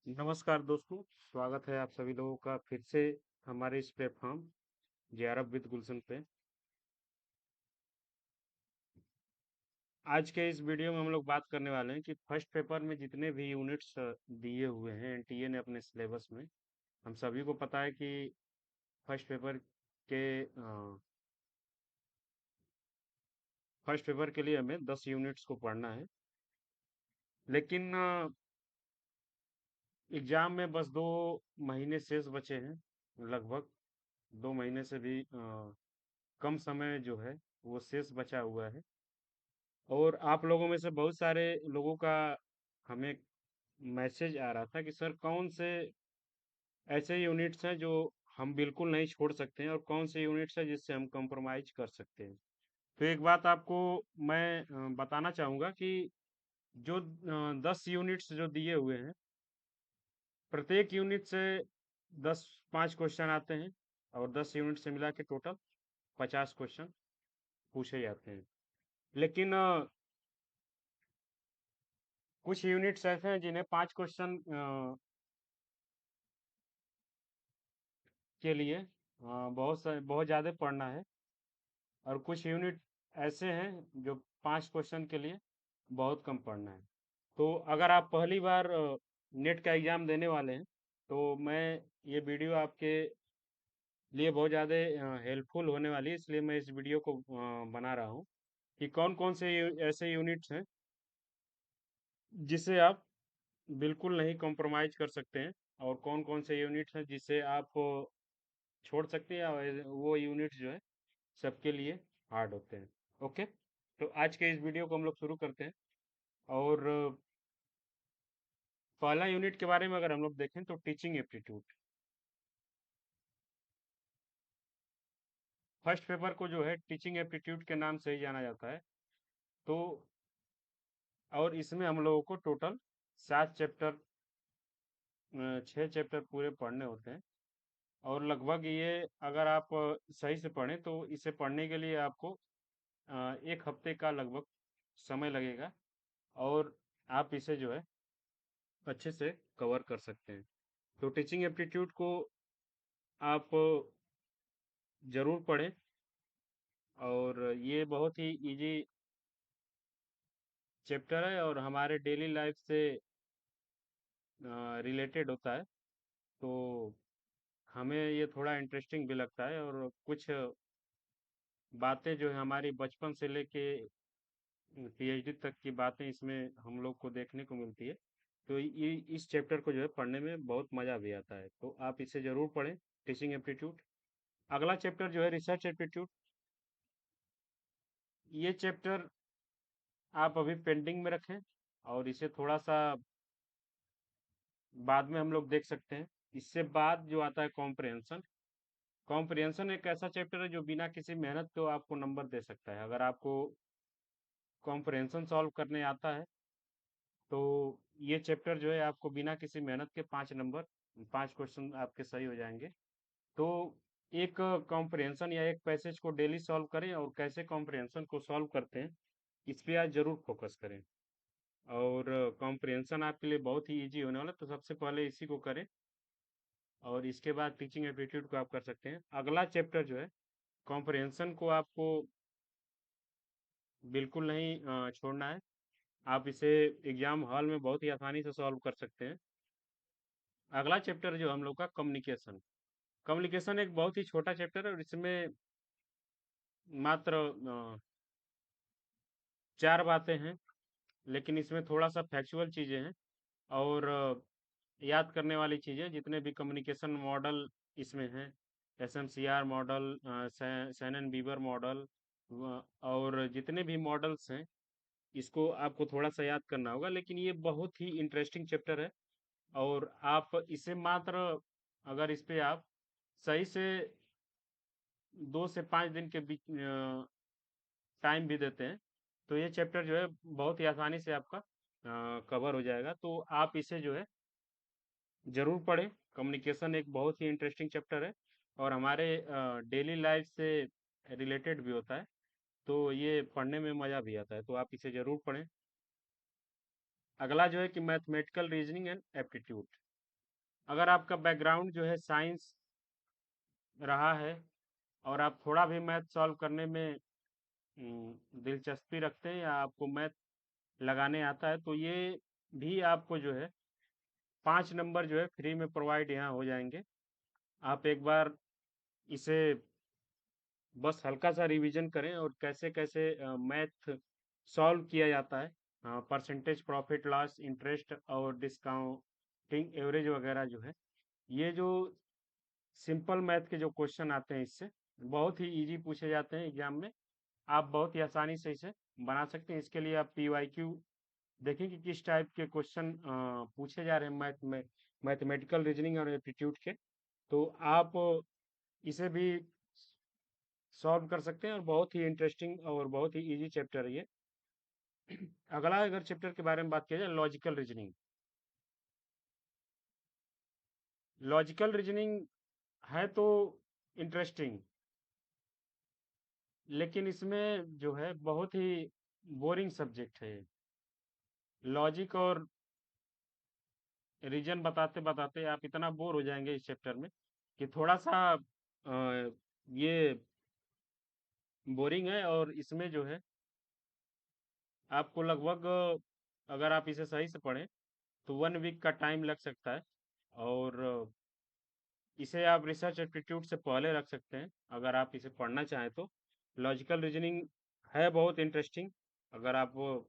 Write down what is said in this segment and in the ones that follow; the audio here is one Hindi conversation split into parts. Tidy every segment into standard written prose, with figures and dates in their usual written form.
नमस्कार दोस्तों, स्वागत है आप सभी लोगों का फिर से हमारे इस प्लेटफॉर्म जेआरएफ विद गुलशन पे। आज के इस वीडियो में हम लोग बात करने वाले हैं कि फर्स्ट पेपर में जितने भी यूनिट्स दिए हुए हैं एनटीए ने अपने सिलेबस में। हम सभी को पता है कि फर्स्ट पेपर के फर्स्ट पेपर के लिए हमें 10 यूनिट्स को पढ़ना है, लेकिन एग्जाम में बस 2 महीने शेष बचे हैं। लगभग 2 महीने से भी कम समय जो है वो शेष बचा हुआ है। और आप लोगों में से बहुत सारे लोगों का हमें मैसेज आ रहा था कि सर कौन से ऐसे यूनिट्स हैं जो हम बिल्कुल नहीं छोड़ सकते हैं और कौन से यूनिट्स हैं जिससे हम कंप्रोमाइज कर सकते हैं। तो एक बात आपको मैं बताना चाहूँगा कि जो 10 यूनिट्स जो दिए हुए हैं, प्रत्येक यूनिट से 5 क्वेश्चन आते हैं और 10 यूनिट से मिला के टोटल 50 क्वेश्चन पूछे जाते हैं। लेकिन कुछ यूनिट्स ऐसे हैं जिन्हें 5 क्वेश्चन के लिए बहुत ज़्यादा पढ़ना है, और कुछ यूनिट ऐसे हैं जो 5 क्वेश्चन के लिए बहुत कम पढ़ना है। तो अगर आप पहली बार नेट का एग्ज़ाम देने वाले हैं, तो मैं ये वीडियो आपके लिए बहुत ज़्यादा हेल्पफुल होने वाली है, इसलिए मैं इस वीडियो को बना रहा हूँ कि कौन कौन से ऐसे यूनिट्स हैं जिसे आप बिल्कुल नहीं कॉम्प्रोमाइज कर सकते हैं, और कौन कौन से यूनिट्स हैं जिसे आप छोड़ सकते हैं, या वो यूनिट्स जो है सबके लिए हार्ड होते हैं। ओके, तो आज के इस वीडियो को हम लोग शुरू करते हैं। और पहला यूनिट के बारे में अगर हम लोग देखें तो टीचिंग एप्टीट्यूड। फर्स्ट पेपर को जो है टीचिंग एप्टीट्यूड के नाम से ही जाना जाता है। तो और इसमें हम लोगों को टोटल 7 चैप्टर, 6 चैप्टर पूरे पढ़ने होते हैं। और लगभग ये अगर आप सही से पढ़ें तो इसे पढ़ने के लिए आपको 1 हफ्ते का लगभग समय लगेगा, और आप इसे जो है अच्छे से कवर कर सकते हैं। तो टीचिंग एप्टीट्यूड को आप जरूर पढ़ें, और ये बहुत ही इजी चैप्टर है और हमारे डेली लाइफ से रिलेटेड होता है। तो हमें ये थोड़ा इंटरेस्टिंग भी लगता है, और कुछ बातें जो है हमारी बचपन से लेके पीएचडी तक की बातें इसमें हम लोग को देखने को मिलती है। तो ये इस चैप्टर को जो है पढ़ने में बहुत मजा भी आता है, तो आप इसे जरूर पढ़ें, टीचिंग एप्टीट्यूड। अगला चैप्टर जो है रिसर्च एप्टीट्यूड। ये चैप्टर आप अभी पेंडिंग में रखें, और इसे थोड़ा सा बाद में हम लोग देख सकते हैं। इससे बाद जो आता है कॉम्प्रिहेंशन। कॉम्प्रिहेंशन एक ऐसा चैप्टर है जो बिना किसी मेहनत के आपको नंबर दे सकता है। अगर आपको कॉम्प्रिहेंशन सॉल्व करने आता है तो ये चैप्टर जो है आपको बिना किसी मेहनत के 5 नंबर, 5 क्वेश्चन आपके सही हो जाएंगे। तो एक कॉम्प्रिहेंशन या एक पैसेज को डेली सॉल्व करें, और कैसे कॉम्प्रिहेंशन को सॉल्व करते हैं इस पे आज जरूर फोकस करें। और कॉम्प्रिहेंशन आपके लिए बहुत ही इजी होने वाला है, तो सबसे पहले इसी को करें, और इसके बाद टीचिंग एप्टीट्यूड को आप कर सकते हैं। अगला चैप्टर जो है कॉम्प्रिहेंशन को आपको बिल्कुल नहीं छोड़ना है। आप इसे एग्जाम हॉल में बहुत ही आसानी से सॉल्व कर सकते हैं। अगला चैप्टर जो हम लोग का कम्युनिकेशन। कम्युनिकेशन एक बहुत ही छोटा चैप्टर है, और इसमें मात्र 4 बातें हैं, लेकिन इसमें थोड़ा सा फैक्चुअल चीजें हैं, और याद करने वाली चीजें। जितने भी कम्युनिकेशन मॉडल इसमें हैं, एसएमसीआर मॉडल, सैनन बीबर मॉडल, और जितने भी मॉडल्स हैं, इसको आपको थोड़ा सा याद करना होगा। लेकिन ये बहुत ही इंटरेस्टिंग चैप्टर है, और आप इसे मात्र, अगर इस पे आप सही से 2 से 5 दिन के बीच टाइम भी देते हैं, तो ये चैप्टर जो है बहुत ही आसानी से आपका कवर हो जाएगा। तो आप इसे जो है जरूर पढ़ें। कम्युनिकेशन एक बहुत ही इंटरेस्टिंग चैप्टर है, और हमारे डेली लाइफ से रिलेटेड भी होता है, तो ये पढ़ने में मजा भी आता है, तो आप इसे जरूर पढ़ें। अगला जो है कि मैथमेटिकल रीजनिंग एंड एप्टीट्यूड। अगर आपका बैकग्राउंड जो है साइंस रहा है और आप थोड़ा भी मैथ सॉल्व करने में दिलचस्पी रखते हैं या आपको मैथ लगाने आता है, तो ये भी आपको जो है 5 नंबर जो है फ्री में प्रोवाइड यहाँ हो जाएंगे। आप एक बार इसे बस हल्का सा रिवीजन करें और कैसे कैसे मैथ सॉल्व किया जाता है, परसेंटेज प्रॉफिट लॉस इंटरेस्ट और डिस्काउंटिंग एवरेज वगैरह जो है, ये जो सिंपल मैथ के जो क्वेश्चन आते हैं इससे बहुत ही इजी पूछे जाते हैं एग्जाम में। आप बहुत ही आसानी से इसे बना सकते हैं। इसके लिए आप पीवाईक्यू देखें कि किस टाइप के क्वेश्चन पूछे जा रहे हैं मैथ में, मैथमेटिकल रीजनिंग और एप्टीट्यूड के। तो आप इसे भी सॉल्व कर सकते हैं और बहुत ही इंटरेस्टिंग और बहुत ही इजी चैप्टर है ये। अगला अगर चैप्टर के बारे में बात किया जाए, लॉजिकल रीजनिंग। लॉजिकल रीजनिंग है तो इंटरेस्टिंग, लेकिन इसमें जो है बहुत ही बोरिंग सब्जेक्ट है। लॉजिक और रीजन बताते बताते आप इतना बोर हो जाएंगे इस चैप्टर में कि थोड़ा सा ये बोरिंग है। और इसमें जो है आपको लगभग अगर आप इसे सही से पढ़ें तो 1 वीक का टाइम लग सकता है। और इसे आप रिसर्च एप्टीट्यूड से पहले रख सकते हैं अगर आप इसे पढ़ना चाहें तो। लॉजिकल रीजनिंग है बहुत इंटरेस्टिंग। अगर आप वो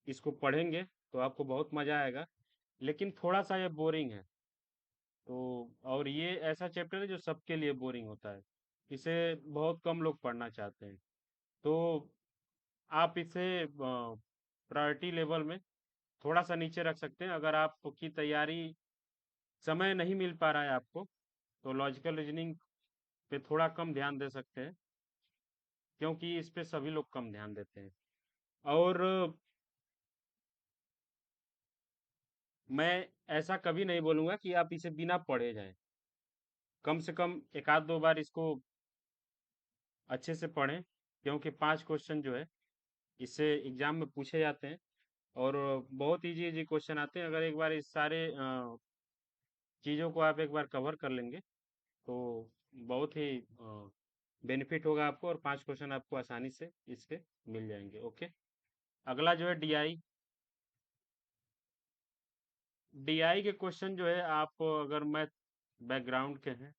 इसको पढ़ेंगे तो आपको बहुत मजा आएगा, लेकिन थोड़ा सा ये बोरिंग है। तो और ये ऐसा चैप्टर है जो सबके लिए बोरिंग होता है, इसे बहुत कम लोग पढ़ना चाहते हैं। तो आप इसे प्रायोरिटी लेवल में थोड़ा सा नीचे रख सकते हैं। अगर आपकी तैयारी समय नहीं मिल पा रहा है आपको, तो लॉजिकल रीजनिंग पे थोड़ा कम ध्यान दे सकते हैं, क्योंकि इस पे सभी लोग कम ध्यान देते हैं। और मैं ऐसा कभी नहीं बोलूंगा कि आप इसे बिना पढ़े जाएं। कम से कम एक आध दो बार इसको अच्छे से पढ़ें, क्योंकि 5 क्वेश्चन जो है इससे एग्जाम में पूछे जाते हैं और बहुत इजी इजी क्वेश्चन आते हैं। अगर एक बार इस सारे चीज़ों को आप एक बार कवर कर लेंगे तो बहुत ही बेनिफिट होगा आपको, और 5 क्वेश्चन आपको आसानी से इसके मिल जाएंगे। ओके। अगला जो है डीआई। डीआई के क्वेश्चन जो है, आप अगर मैथ बैकग्राउंड के हैं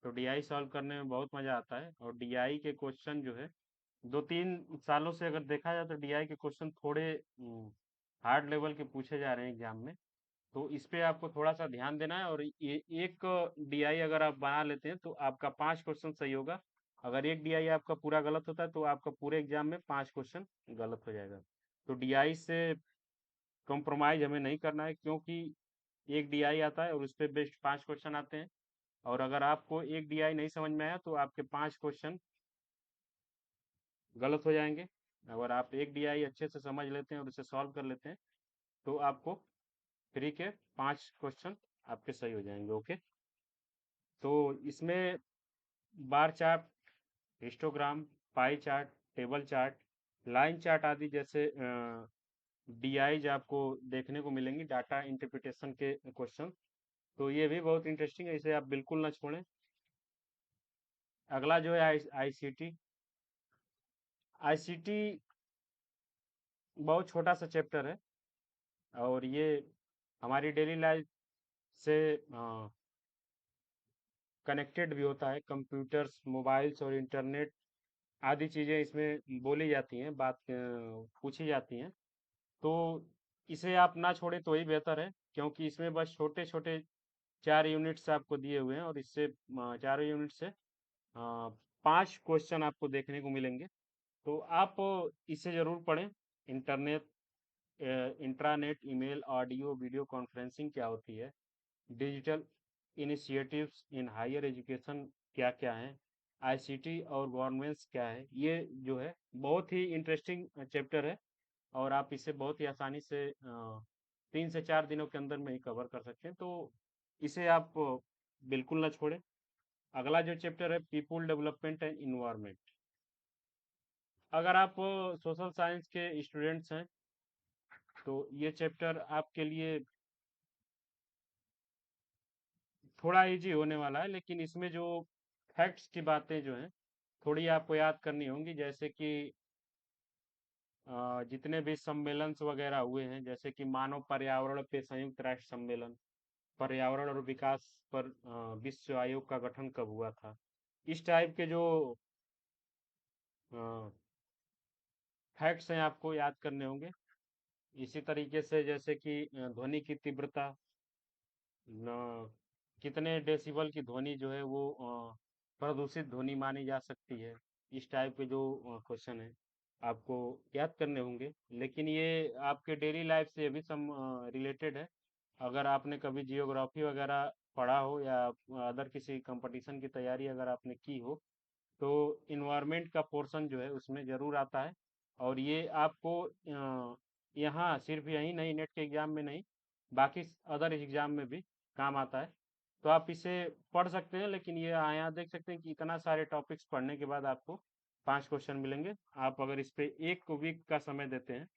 तो डीआई सॉल्व करने में बहुत मजा आता है। और डीआई के क्वेश्चन जो है 2-3 सालों से अगर देखा जाए तो डीआई के क्वेश्चन थोड़े हार्ड लेवल के पूछे जा रहे हैं एग्जाम में। तो इस पे आपको थोड़ा सा ध्यान देना है। और ये एक डीआई अगर आप बना लेते हैं तो आपका 5 क्वेश्चन सही होगा। अगर एक डीआई आपका पूरा गलत होता है तो आपका पूरे एग्जाम में 5 क्वेश्चन गलत हो जाएगा। तो डीआई से कॉम्प्रोमाइज हमें नहीं करना है, क्योंकि एक डीआई आता है और उस पे बेस्ट 5 क्वेश्चन आते हैं। और अगर आपको एक डीआई नहीं समझ में आया तो आपके 5 क्वेश्चन गलत हो जाएंगे। अगर आप एक डीआई अच्छे से समझ लेते हैं और उसे सॉल्व कर लेते हैं तो आपको फ्री के 5 क्वेश्चन आपके सही हो जाएंगे। ओके। तो इसमें bar chart, histogram, pie chart, table chart, line chart आदि जैसे डीआईज आपको देखने को मिलेंगी, डाटा इंटरप्रिटेशन के क्वेश्चन। तो ये भी बहुत इंटरेस्टिंग है, इसे आप बिल्कुल ना छोड़ें। अगला जो है आईसीटी। आईसीटी बहुत छोटा सा चैप्टर है और ये हमारी डेली लाइफ से कनेक्टेड भी होता है। कंप्यूटर्स, मोबाइल्स और इंटरनेट आदि चीज़ें इसमें बोली जाती हैं, बात पूछी जाती हैं। तो इसे आप ना छोड़े तो ही बेहतर है, क्योंकि इसमें बस छोटे छोटे 4 यूनिट्स आपको दिए हुए हैं और इससे 4 यूनिट से 5 क्वेश्चन आपको देखने को मिलेंगे। तो आप इसे जरूर पढ़ें। Internet, intranet, email, audio video conferencing क्या होती है, digital initiatives in higher education क्या क्या हैं, आईसीटी और गवर्नमेंट्स क्या है, ये जो है बहुत ही इंटरेस्टिंग चैप्टर है। और आप इसे बहुत ही आसानी से 3 से 4 दिनों के अंदर में ही कवर कर सकते हैं। तो इसे आप बिल्कुल ना छोड़ें। अगला जो चैप्टर है, पीपुल डेवलपमेंट एंड इन्वायरमेंट। अगर आप सोशल साइंस के स्टूडेंट्स हैं तो ये चैप्टर आपके लिए थोड़ा इजी होने वाला है, लेकिन इसमें जो फैक्ट्स की बातें जो हैं थोड़ी आपको याद करनी होंगी, जैसे कि जितने भी सम्मेलन वगैरह हुए हैं, जैसे कि मानव पर्यावरण पे संयुक्त राष्ट्र सम्मेलन, पर्यावरण और विकास पर विश्व आयोग का गठन कब हुआ था, इस टाइप के जो फैक्ट्स हैं आपको याद करने होंगे। इसी तरीके से जैसे कि ध्वनि की तीव्रता, न कितने डेसिबल की ध्वनि जो है वो प्रदूषित ध्वनि मानी जा सकती है, इस टाइप के जो क्वेश्चन है आपको याद करने होंगे। लेकिन ये आपके डेली लाइफ से भी सम रिलेटेड है। अगर आपने कभी जियोग्राफी वगैरह पढ़ा हो या अदर किसी कंपटीशन की तैयारी अगर आपने की हो, तो इन्वायरमेंट का पोर्शन जो है उसमें जरूर आता है। और ये आपको यहाँ सिर्फ यही नहीं, नेट के एग्जाम में नहीं, बाकी अदर एग्जाम में भी काम आता है। तो आप इसे पढ़ सकते हैं, लेकिन ये यहाँ देख सकते हैं कि इतना सारे टॉपिक्स पढ़ने के बाद आपको 5 क्वेश्चन मिलेंगे। आप अगर इस पे 1 वीक का समय देते हैं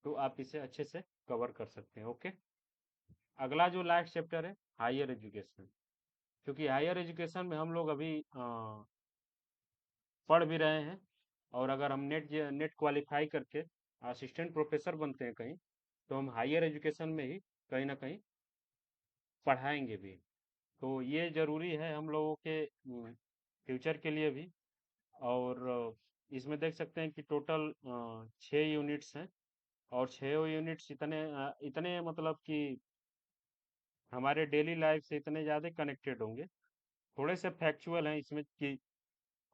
तो आप इसे अच्छे से कवर कर सकते हैं। ओके, अगला जो लास्ट चैप्टर है, हायर एजुकेशन। क्योंकि हायर एजुकेशन में हम लोग अभी पढ़ भी रहे हैं, और अगर हम नेट क्वालिफाई करके असिस्टेंट प्रोफेसर बनते हैं कहीं, तो हम हायर एजुकेशन में ही कहीं ना कहीं पढ़ाएंगे भी। तो ये जरूरी है हम लोगों के फ्यूचर के लिए भी। और इसमें देख सकते हैं कि टोटल 6 यूनिट्स हैं, और 6 यूनिट्स इतने मतलब कि हमारे डेली लाइफ से इतने ज़्यादा कनेक्टेड होंगे। थोड़े से फैक्चुअल हैं इसमें कि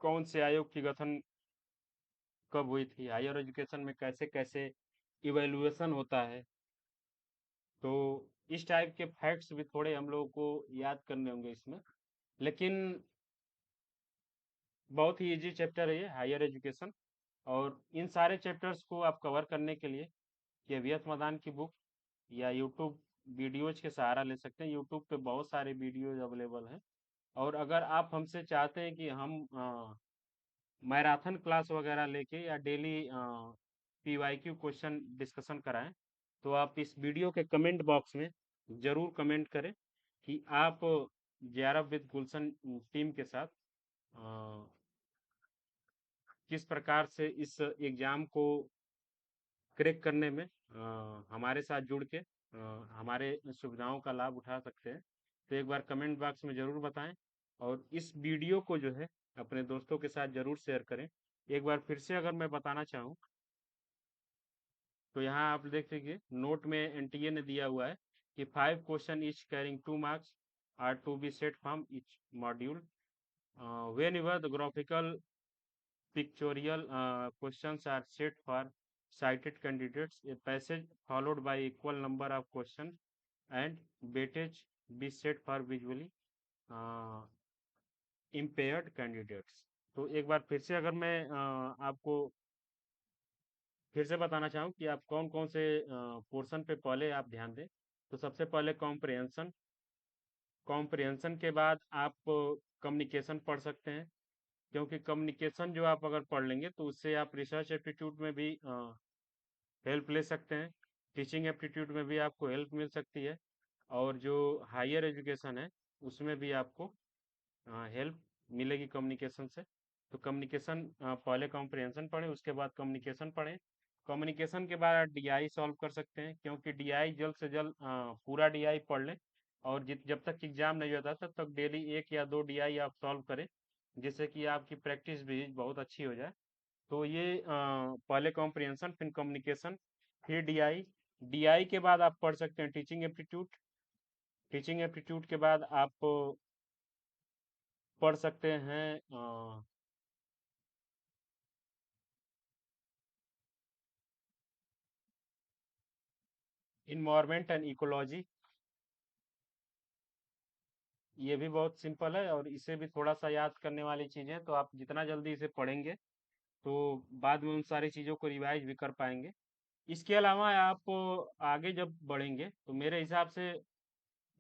कौन से आयोग की गठन कब हुई थी, हायर एजुकेशन में कैसे कैसे इवेल्युएशन होता है। तो इस टाइप के फैक्ट्स भी थोड़े हम लोगों को याद करने होंगे इसमें। लेकिन बहुत ही इजी चैप्टर है ये हायर एजुकेशन। और इन सारे चैप्टर्स को आप कवर करने के लिए केवीएस मदान की बुक या यूट्यूब वीडियोज के सहारा ले सकते हैं। यूट्यूब पे बहुत सारे वीडियोज अवेलेबल हैं। और अगर आप हमसे चाहते हैं कि हम मैराथन क्लास वगैरह लेके या डेली पीवाईक्यू क्वेश्चन डिस्कशन कराएं, तो आप इस वीडियो के कमेंट बॉक्स में जरूर कमेंट करें कि आप जेआरएफ विद गुलशन टीम के साथ अ, किस प्रकार से इस एग्जाम को क्रैक करने में हमारे साथ जुड़ के हमारे सुविधाओं का लाभ उठा सकते हैं। तो एक बार कमेंट बॉक्स में जरूर बताएं, और इस वीडियो को जो है अपने दोस्तों के साथ जरूर शेयर करें। एक बार फिर से अगर मैं बताना चाहूँ, तो यहाँ आप देख लीजिए नोट में एनटीए ने दिया हुआ है कि 5 question each carrying 2 marks are to be set from each module whenever the graphical pictorial questions are set for cited candidates. A passage followed by equal number of questions and weightage be set for visually uh, impaired candidates. तो एक बार फिर से अगर मैं आपको फिर से बताना चाहूँ कि आप कौन कौन से पोर्शन पे पहले आप ध्यान दें, तो सबसे पहले कॉम्प्रिहेंशन। कॉम्प्रिहेंशन के बाद आप कम्युनिकेशन पढ़ सकते हैं, क्योंकि कम्युनिकेशन जो आप अगर पढ़ लेंगे तो उससे आप रिसर्च एप्टीट्यूड में भी हेल्प ले सकते हैं, टीचिंग एप्टीट्यूड में भी आपको हेल्प मिल सकती है, और जो हायर एजुकेशन है उसमें भी आपको हेल्प मिलेगी कम्युनिकेशन से। तो कम्युनिकेशन पहले कॉम्प्रिहेंशन पढ़ें, उसके बाद कम्युनिकेशन पढ़ें। कम्युनिकेशन के बाद आप डीआई सॉल्व कर सकते हैं, क्योंकि डीआई जल्द से जल्द पूरा डीआई पढ़ लें, और जब तक एग्जाम नहीं होता तब तक डेली 1 या 2 डीआई आप सॉल्व करें, जिससे कि आपकी प्रैक्टिस भी बहुत अच्छी हो जाए। तो ये पहले कॉम्प्रिहेंशन, फिर कम्युनिकेशन, फिर डीआई। डीआई के बाद आप पढ़ सकते हैं टीचिंग एप्टीट्यूड। टीचिंग एप्टीट्यूड के बाद आप पढ़ सकते हैं इन्वायरमेंट एंड इकोलॉजी। ये भी बहुत सिंपल है, और इसे भी थोड़ा सा याद करने वाली चीज़ है, तो आप जितना जल्दी इसे पढ़ेंगे तो बाद में उन सारी चीज़ों को रिवाइज भी कर पाएंगे। इसके अलावा आप आगे जब बढ़ेंगे तो मेरे हिसाब से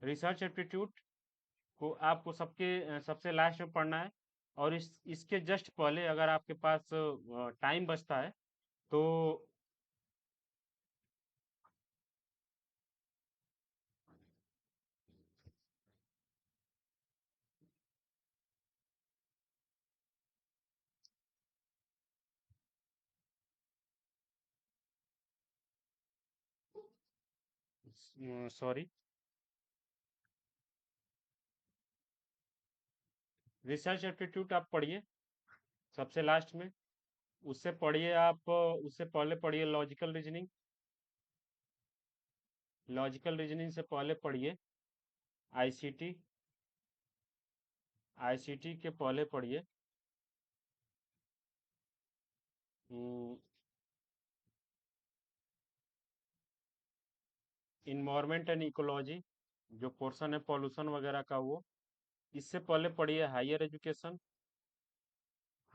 रिसर्च एप्टीट्यूड को आपको सबसे लास्ट में पढ़ना है। और इसके जस्ट पहले अगर आपके पास टाइम बचता है तो सॉरी, रिसर्च एप्टीट्यूड आप पढ़िए सबसे लास्ट में। उससे पढ़िए आप, उससे पहले पढ़िए लॉजिकल रीजनिंग। लॉजिकल रीजनिंग से पहले पढ़िए आईसीटी। आईसीटी के पहले पढ़िए इन्वायरमेंट एंड इकोलॉजी, जो पोर्शन है पॉल्यूशन वगैरह का वो। इससे पहले पढ़िए हायर एजुकेशन।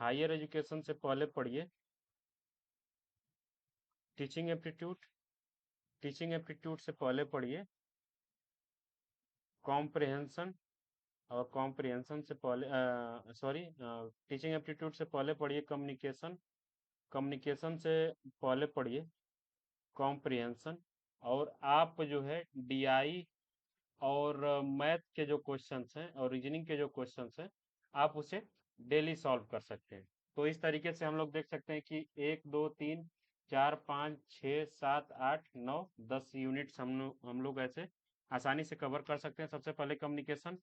हायर एजुकेशन से पहले पढ़िए टीचिंग एप्टीट्यूड। टीचिंग एप्टीट्यूड से पहले पढ़िए कॉम्प्रिहेंशन। और कॉम्प्रिहेंशन से पहले, सॉरी, टीचिंग एप्टीट्यूड से पहले पढ़िए कम्युनिकेशन। कम्युनिकेशन से पहले पढ़िए कॉम्प्रिहेंशन। और आप जो है डीआई और मैथ के जो क्वेश्चंस हैं और रीजनिंग के जो क्वेश्चंस हैं, आप उसे डेली सॉल्व कर सकते हैं। तो इस तरीके से हम लोग देख सकते हैं कि 1 2 3 4 5 6 7 8 9 10 यूनिट्स हम लोग ऐसे आसानी से कवर कर सकते हैं। सबसे पहले कम्युनिकेशन,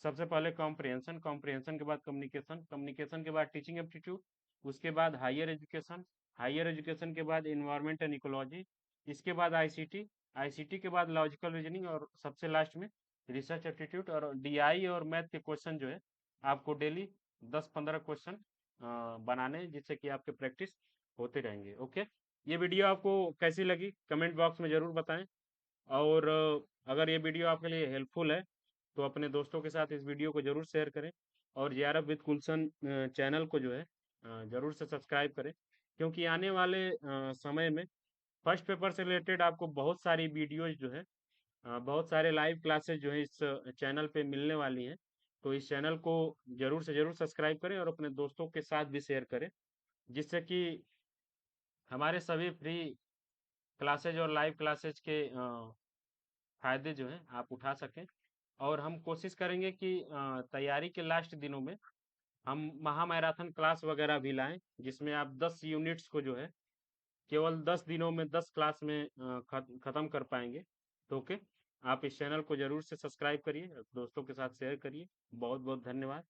सबसे पहले कॉम्प्रिहेंशन, कॉम्प्रिहेंशन के बाद कम्युनिकेशन, कम्युनिकेशन के बाद टीचिंग एप्टीट्यूड, उसके बाद हायर एजुकेशन, हायर एजुकेशन के बाद इन्वायरमेंट एंड इकोलॉजी, इसके बाद आईसीटी, आईसीटी के बाद लॉजिकल रीजनिंग, और सबसे लास्ट में रिसर्च एप्टीट्यूड। और डीआई और मैथ के क्वेश्चन जो है आपको डेली 10-15 क्वेश्चन बनाने हैं, जिससे कि आपके प्रैक्टिस होते रहेंगे। ओके, ये वीडियो आपको कैसी लगी कमेंट बॉक्स में जरूर बताएं। और अगर ये वीडियो आपके लिए हेल्पफुल है तो अपने दोस्तों के साथ इस वीडियो को जरूर शेयर करें। और जेआरएफ विद गुलशन चैनल को जो है जरूर से सब्सक्राइब करें, क्योंकि आने वाले समय में फर्स्ट पेपर से रिलेटेड आपको बहुत सारी वीडियोज जो है, बहुत सारे लाइव क्लासेस जो है इस चैनल पे मिलने वाली हैं। तो इस चैनल को जरूर से जरूर सब्सक्राइब करें और अपने दोस्तों के साथ भी शेयर करें, जिससे कि हमारे सभी फ्री क्लासेज और लाइव क्लासेज के फायदे जो हैं आप उठा सकें। और हम कोशिश करेंगे कि तैयारी के लास्ट दिनों में हम महा मैराथन क्लास वगैरह भी लाएं, जिसमें आप 10 यूनिट्स को जो है केवल 10 दिनों में 10 क्लास में खत्म कर पाएंगे। तो ओके, आप इस चैनल को जरूर से सब्सक्राइब करिए, दोस्तों के साथ शेयर करिए। बहुत बहुत धन्यवाद।